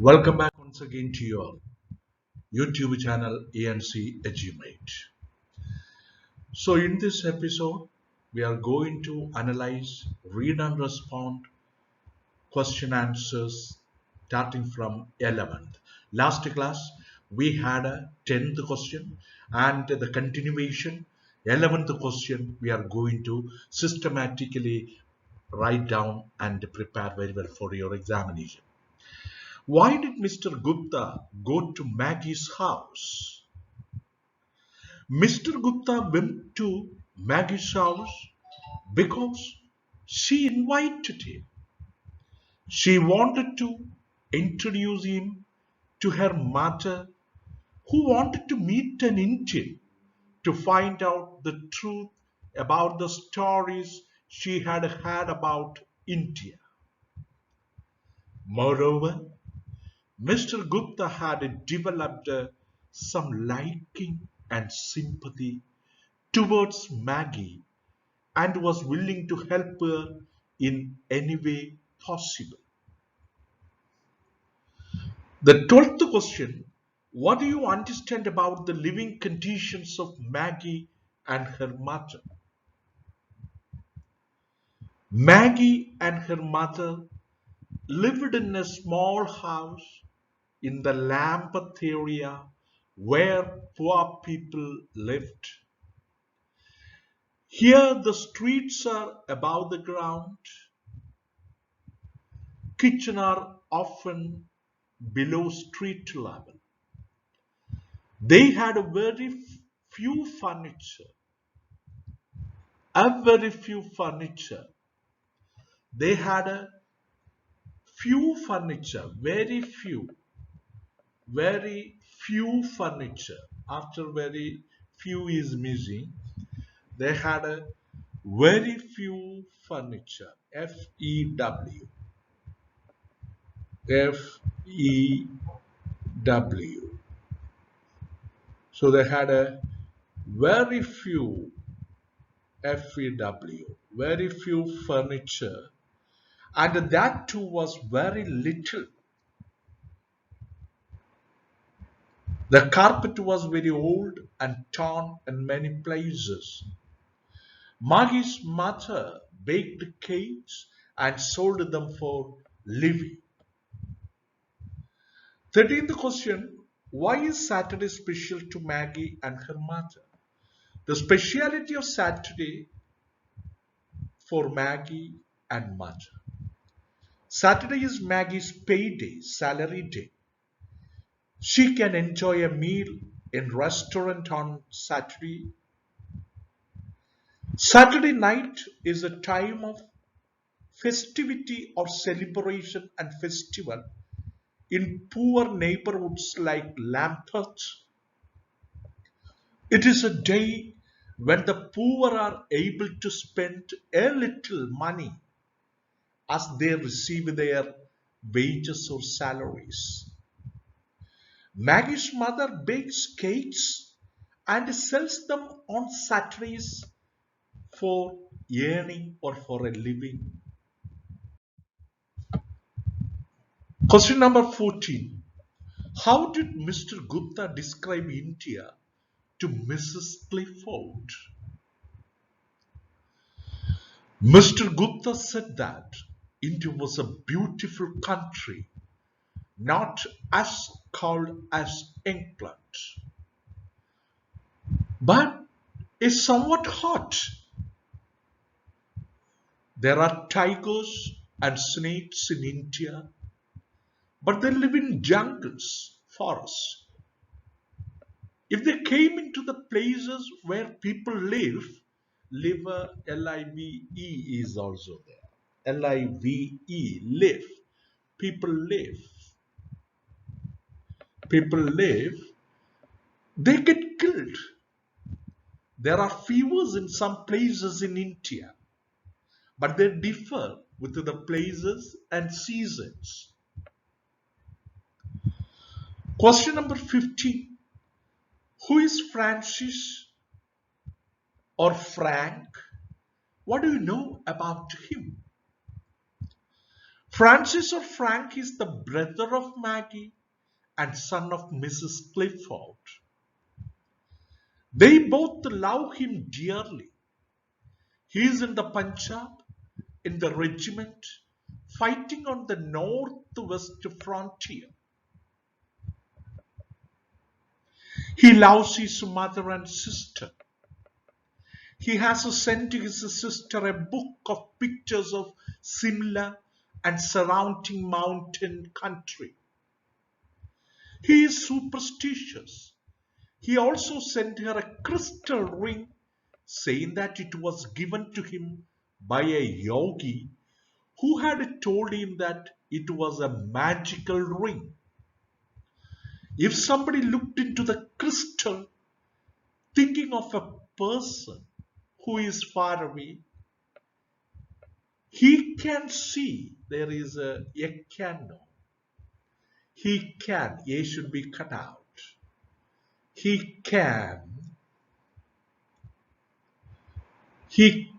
Welcome back once again to your YouTube channel ANC Edumate. So in this episode, we are going to analyze, read and respond question answers starting from 11th. Last class, we had a 10th question and the continuation, 11th question, we are going to systematically write down and prepare very well for your examination. Why did Mr. Gupta go to Maggie's house? Mr. Gupta went to Maggie's house because she invited him. She wanted to introduce him to her mother, who wanted to meet an Indian to find out the truth about the stories she had heard about India. Moreover, Mr. Gupta had developed some liking and sympathy towards Maggie and was willing to help her in any way possible. The 12th question: what do you understand about the living conditions of Maggie and her mother? Maggie and her mother lived in a small house in the Lambeth area where poor people lived. Here the streets are above the ground, kitchens are often below street level. They had a few furniture, a very few furniture. They had a few furniture, very few furniture. After very few is missing, they had a very few furniture. F-E-W. F-E-W. So they had a very few F-E-W. Very few furniture. And that too was very little. The carpet was very old and torn in many places. Maggie's mother baked cakes and sold them for living. 13th question: why is Saturday special to Maggie and her mother? The speciality of Saturday for Maggie and mother. Saturday is Maggie's payday, salary day. She can enjoy a meal in restaurant on Saturday. Saturday night is a time of festivity or celebration and festival in poor neighborhoods like Lambeth. It is a day when the poor are able to spend a little money as they receive their wages or salaries. Maggie's mother bakes cakes and sells them on Saturdays for earning or for a living. Question number 14. How did Mr. Gupta describe India to Mrs. Clifford? Mr. Gupta said that India was a beautiful country, not as cold as England, but is somewhat hot. There are tigers and snakes in India, but they live in jungles, forests. If they came into the places where people live, L-I-V-E is also there. L-I-V-E, live. People live. People live. They get killed. There are fevers in some places in India, but they differ with the places and seasons. Question number 15. Who is Francis or Frank? What do you know about him? Francis or Frank is the brother of Maggie and son of Mrs. Clifford. They both love him dearly. He is in the Punjab, in the regiment, fighting on the northwest frontier. He loves his mother and sister. He has sent his sister a book of pictures of Simla and surrounding mountain country. He is superstitious. He also sent her a crystal ring, saying that it was given to him by a yogi who had told him that it was a magical ring. If somebody looked into the crystal thinking of a person who is far away, he can see there is a candle. He can, A should be cut out. He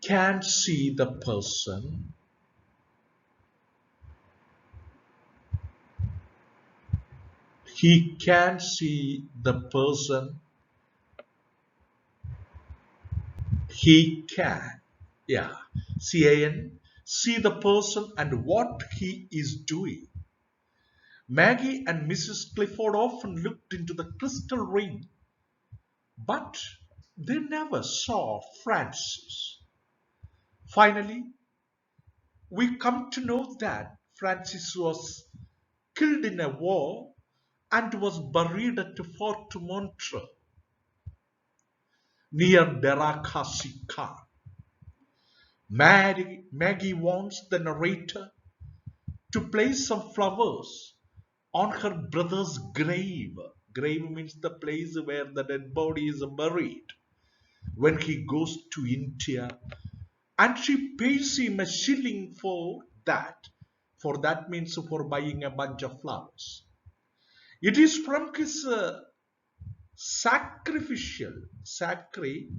can see the person. He can see the person. He can, yeah, CAN, see the person and what he is doing. Maggie and Mrs. Clifford often looked into the crystal ring, but they never saw Francis. Finally, we come to know that Francis was killed in a war and was buried at Fort Montreux near Derakasi Khan. Maggie wants the narrator to place some flowers on her brother's grave. Grave means the place where the dead body is buried when he goes to India, and she pays him a shilling for that. For that means for buying a bunch of flowers. It is from his sacrificial, sacri,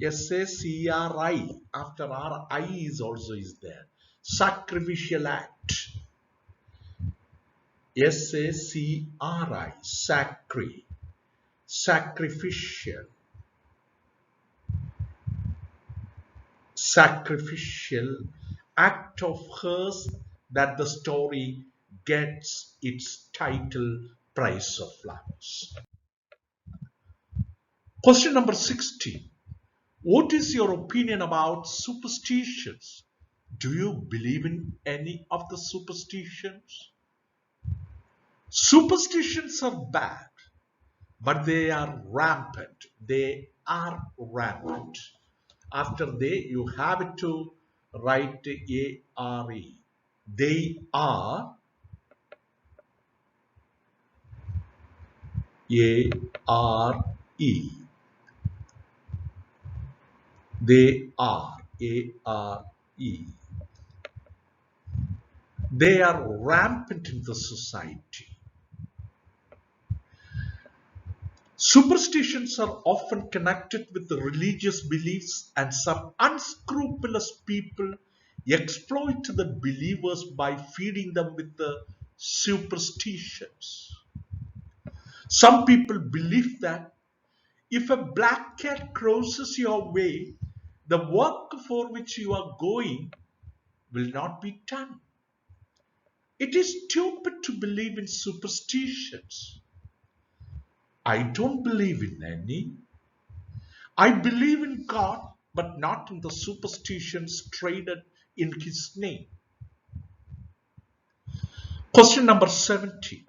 SACRI, after RI is also is there. Sacrificial act. SACRI, sacri, sacrificial act of hers that the story gets its title Price of Flowers. Question number 16. What is your opinion about superstitions? Do you believe in any of the superstitions? Superstitions are bad, but they are rampant. They are rampant. After they, you have to write A-R-E. They are A-R-E. They are A-R-E. They are rampant in the society. Superstitions are often connected with the religious beliefs, and some unscrupulous people exploit the believers by feeding them with the superstitions. Some people believe that if a black cat crosses your way, the work for which you are going will not be done. It is stupid to believe in superstitions. I don't believe in any. I believe in God, but not in the superstitions traded in His name. Question number 70.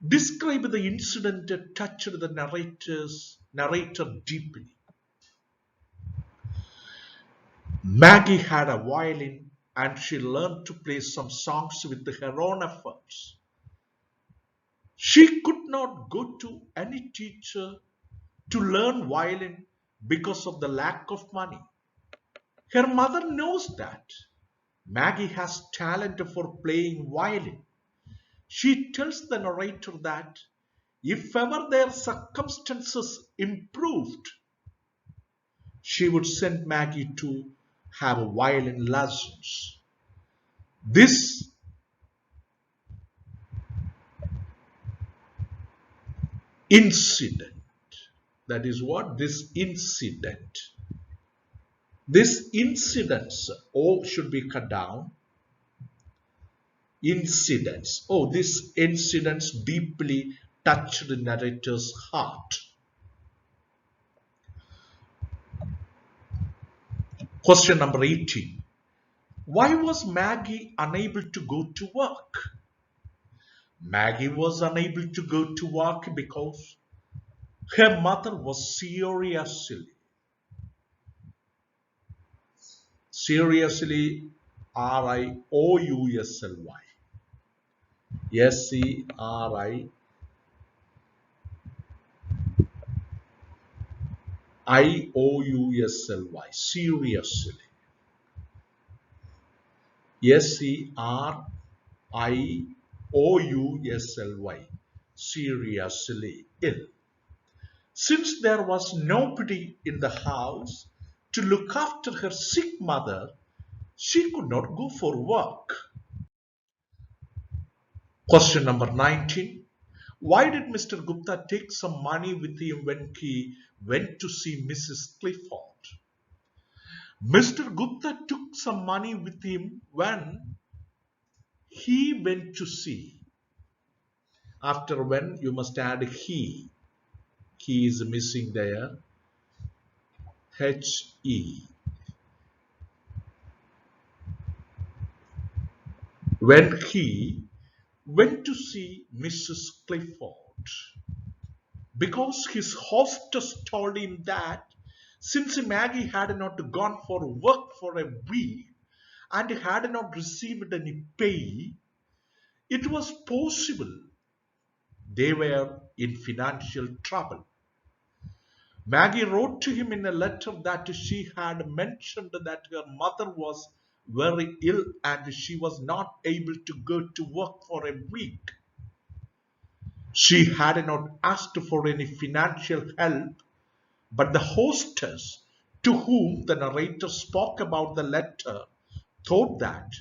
Describe the incident that touched the narrator deeply. Maggie had a violin and she learned to play some songs with her own efforts. She could not go to any teacher to learn violin because of the lack of money. Her mother knows that Maggie has talent for playing violin. She tells the narrator that if ever their circumstances improved, she would send Maggie to have violin lessons. This incident, that is what? This incident. This incidents, O should be cut down. Incidents. Oh, this incidents deeply touched the narrator's heart. Question number 18. Why was Maggie unable to go to work? Maggie was unable to go to work because her mother was seriously, Riously, Seriouly, seriously, Seriouly, seriously ill. Since there was nobody in the house to look after her sick mother, she could not go for work. Question number 19. Why did Mr. Gupta take some money with him when he went to see Mrs. Clifford? Mr. Gupta took some money with him when he went to see. After when, you must add he. He is missing there. He. When he went to see Mrs. Clifford, because his hostess told him that since Maggie had not gone for work for a week and had not received any pay, it was possible they were in financial trouble. Maggie wrote to him in a letter that she had mentioned that her mother was very ill and she was not able to go to work for a week. She had not asked for any financial help, but the hostess to whom the narrator spoke about the letter thought that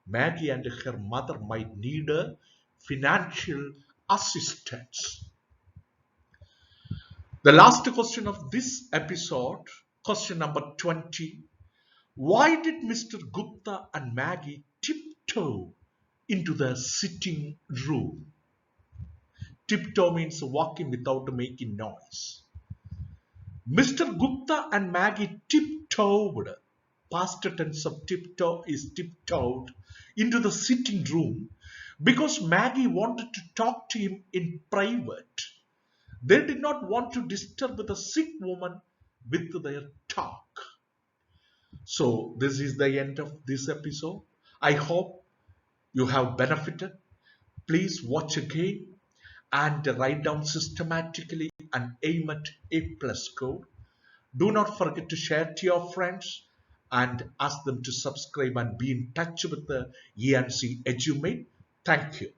Maggie and her mother might need a financial assistance. The last question of this episode, question number 20. Why did Mr. Gupta and Maggie tiptoe into the sitting room? Tiptoe means walking without making noise. Mr. Gupta and Maggie tiptoed, past tense of tiptoe is tiptoed, into the sitting room because Maggie wanted to talk to him in private. They did not want to disturb the sick woman with their talk. So, this is the end of this episode. I hope you have benefited. Please watch again and write down systematically and aim at A+ score. Do not forget to share to your friends and ask them to subscribe and be in touch with the ENC EduMate. Thank you.